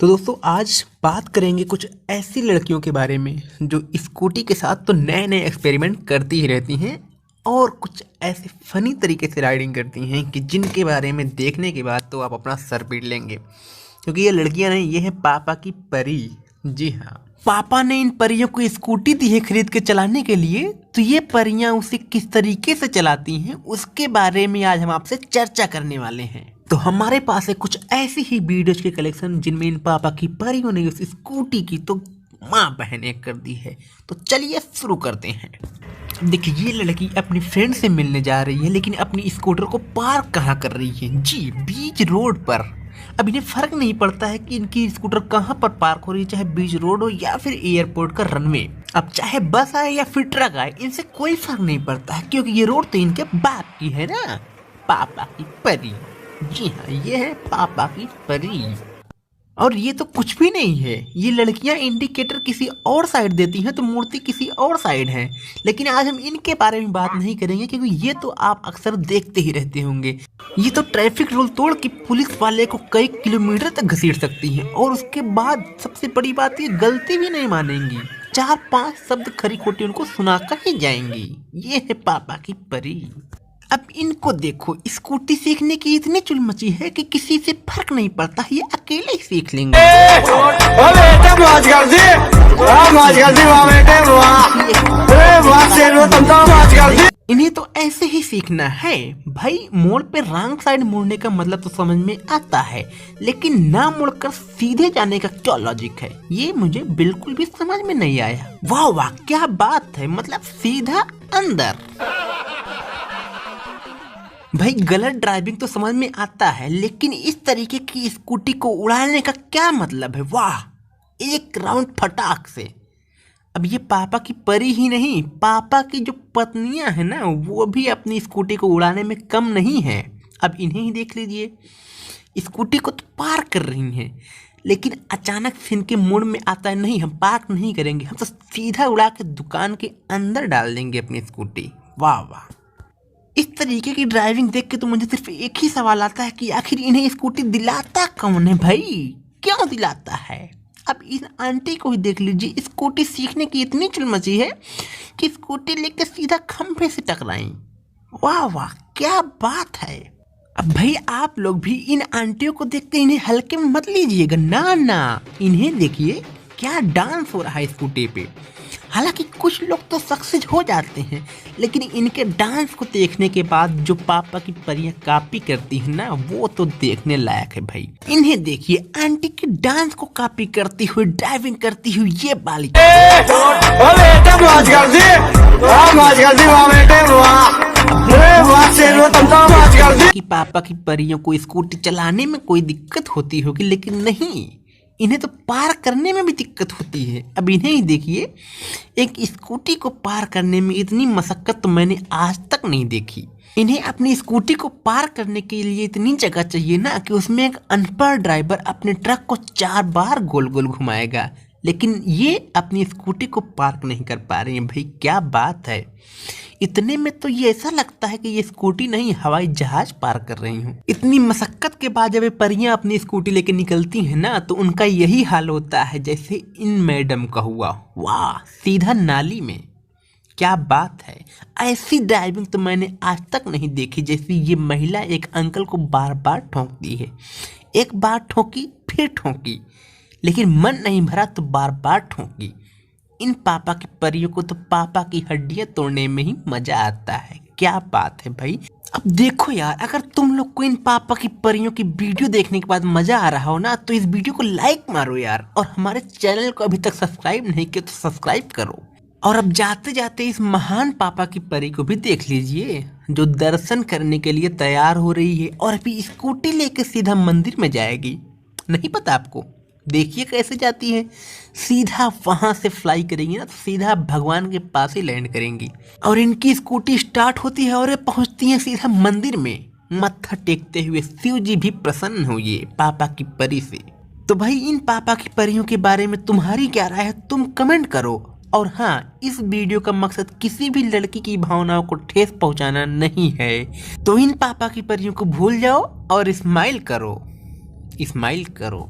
तो दोस्तों आज बात करेंगे कुछ ऐसी लड़कियों के बारे में जो स्कूटी के साथ तो नए नए एक्सपेरिमेंट करती ही रहती हैं और कुछ ऐसे फनी तरीके से राइडिंग करती हैं कि जिनके बारे में देखने के बाद तो आप अपना सर पीट लेंगे, क्योंकि ये लड़कियां नहीं, ये है पापा की परी। जी हाँ, पापा ने इन परियों को स्कूटी दी है खरीद के चलाने के लिए, तो ये परियां उसे किस तरीके से चलाती हैं उसके बारे में आज हम आपसे चर्चा करने वाले हैं। तो हमारे पास है कुछ ऐसी ही वीडियोज के कलेक्शन जिनमें इन पापा की परियों ने उस स्कूटी की तो माँ बहन एक कर दी है। तो चलिए शुरू करते हैं। देखिए, ये लड़की अपनी फ्रेंड से मिलने जा रही है, लेकिन अपनी स्कूटर को पार्क कहाँ कर रही है? जी, बीच रोड पर। अब इन्हें फर्क नहीं पड़ता है कि इनकी स्कूटर कहाँ पर पार्क हो रही है, चाहे बीच रोड हो या फिर एयरपोर्ट का रनवे। अब चाहे बस आए या फिर ट्रक आए, इनसे कोई फर्क नहीं पड़ता है, क्योंकि ये रोड तो इनके बाप की है ना, पापा की परी। जी हाँ, ये है पापा की परी। और ये तो कुछ भी नहीं है, ये लड़कियां इंडिकेटर किसी और साइड देती हैं तो मूर्ति किसी और साइड है। लेकिन आज हम इनके बारे में बात नहीं करेंगे, क्योंकि ये तो आप अक्सर देखते ही रहते होंगे। ये तो ट्रैफिक रूल तोड़ के पुलिस वाले को कई किलोमीटर तक घसीट सकती हैं, और उसके बाद सबसे बड़ी बात, ये गलती भी नहीं मानेंगी, 4-5 शब्द खरी खोटी उनको सुनाकर ही जाएंगी। ये है पापा की परी। अब इनको देखो, स्कूटी सीखने की इतनी चुल मची है कि किसी से फर्क नहीं पड़ता, ये अकेले ही सीख लेंगे। इन्हें तो ऐसे ही सीखना है भाई। मोड़ पे रॉन्ग साइड मुड़ने का मतलब तो समझ में आता है, लेकिन ना मुड़कर सीधे जाने का क्या लॉजिक है, ये मुझे बिल्कुल भी समझ में नहीं आया। वाह वाह, क्या बात है, मतलब सीधा अंदर। भाई गलत ड्राइविंग तो समझ में आता है, लेकिन इस तरीके की स्कूटी को उड़ाने का क्या मतलब है? वाह, एक राउंड फटाक से। अब ये पापा की परी ही नहीं, पापा की जो पत्नियां हैं ना, वो भी अपनी स्कूटी को उड़ाने में कम नहीं है। अब इन्हें ही देख लीजिए, स्कूटी को तो पार्क कर रही हैं, लेकिन अचानक से इनके मूड में आता है, नहीं हम पार्क नहीं करेंगे, हम तो सीधा उड़ा के दुकान के अंदर डाल देंगे अपनी स्कूटी। वाह वाह, इस तरीके की ड्राइविंग देख के तो मुझे सिर्फ एक ही सवाल आता है कि आखिर इन्हें स्कूटी दिलाता कौन है भाई, क्यों दिलाता है? अब इन आंटी को ही देख लीजिए, स्कूटी सीखने की इतनी चुल मची है कि स्कूटी लेकर सीधा खंभे से टकराई। वाह वाह, क्या बात है। अब भाई आप लोग भी इन आंटियों को देखते इन्हें हल्के में मत लीजिएगा, ना ना, इन्हें देखिए क्या डांस हो रहा है स्कूटी पे। हालांकि कुछ लोग तो सक्सेस हो जाते हैं, लेकिन इनके डांस को देखने के बाद जो पापा की परियां कॉपी करती हैं ना, वो तो देखने लायक है भाई। इन्हें देखिए, आंटी की डांस को कॉपी करती हुई ड्राइविंग करती हुई ये बालिका। कि पापा की परियों को स्कूटी चलाने में कोई दिक्कत होती होगी, लेकिन नहीं, इन्हें तो पार करने में भी दिक्कत होती है। अब इन्हें ही देखिए, एक स्कूटी को पार करने में इतनी मशक्कत तो मैंने आज तक नहीं देखी। इन्हें अपनी स्कूटी को पार करने के लिए इतनी जगह चाहिए ना कि उसमें एक अनपढ़ ड्राइवर अपने ट्रक को 4 बार गोल गोल घुमाएगा, लेकिन ये अपनी स्कूटी को पार्क नहीं कर पा रही है। भाई क्या बात है, इतने में तो ये ऐसा लगता है कि ये स्कूटी नहीं हवाई जहाज पार कर रही हूँ। इतनी मशक्कत के बाद जब ये परियां अपनी स्कूटी लेके निकलती हैं ना, तो उनका यही हाल होता है जैसे इन मैडम का हुआ। वाह, सीधा नाली में। क्या बात है, ऐसी ड्राइविंग तो मैंने आज तक नहीं देखी जैसी ये महिला एक अंकल को बार बार ठोंकती है। एक बार ठोकी, फिर ठोकी, लेकिन मन नहीं भरा तो बार बार ठोकी। इन पापा की परियों को तो पापा की हड्डियां तोड़ने में ही मजा आता है। क्या बात है भाई। अब देखो यार, अगर तुम लोग को इन पापा की परियों की वीडियो देखने के बाद मजा आ रहा हो ना, तो इस वीडियो को लाइक मारो यार, और हमारे चैनल को अभी तक सब्सक्राइब नहीं किया तो सब्सक्राइब करो। और अब जाते जाते इस महान पापा की परी को भी देख लीजिए, जो दर्शन करने के लिए तैयार हो रही है और अभी स्कूटी लेकर सीधा मंदिर में जाएगी। नहीं पता आपको? देखिए कैसे जाती है, सीधा वहां से फ्लाई करेंगी ना, तो सीधा भगवान के पास ही लैंड करेंगी। और इनकी स्कूटी स्टार्ट होती है और ये पहुंचती है सीधा मंदिर में। मत्था टेकते हुए शिव जी भी प्रसन्न हुए पापा की परी से। तो भाई इन पापा की परियों के बारे में तुम्हारी क्या राय है, तुम कमेंट करो। और हाँ, इस वीडियो का मकसद किसी भी लड़की की भावनाओं को ठेस पहुंचाना नहीं है। तो इन पापा की परियों को भूल जाओ और स्माइल करो, स्माइल करो।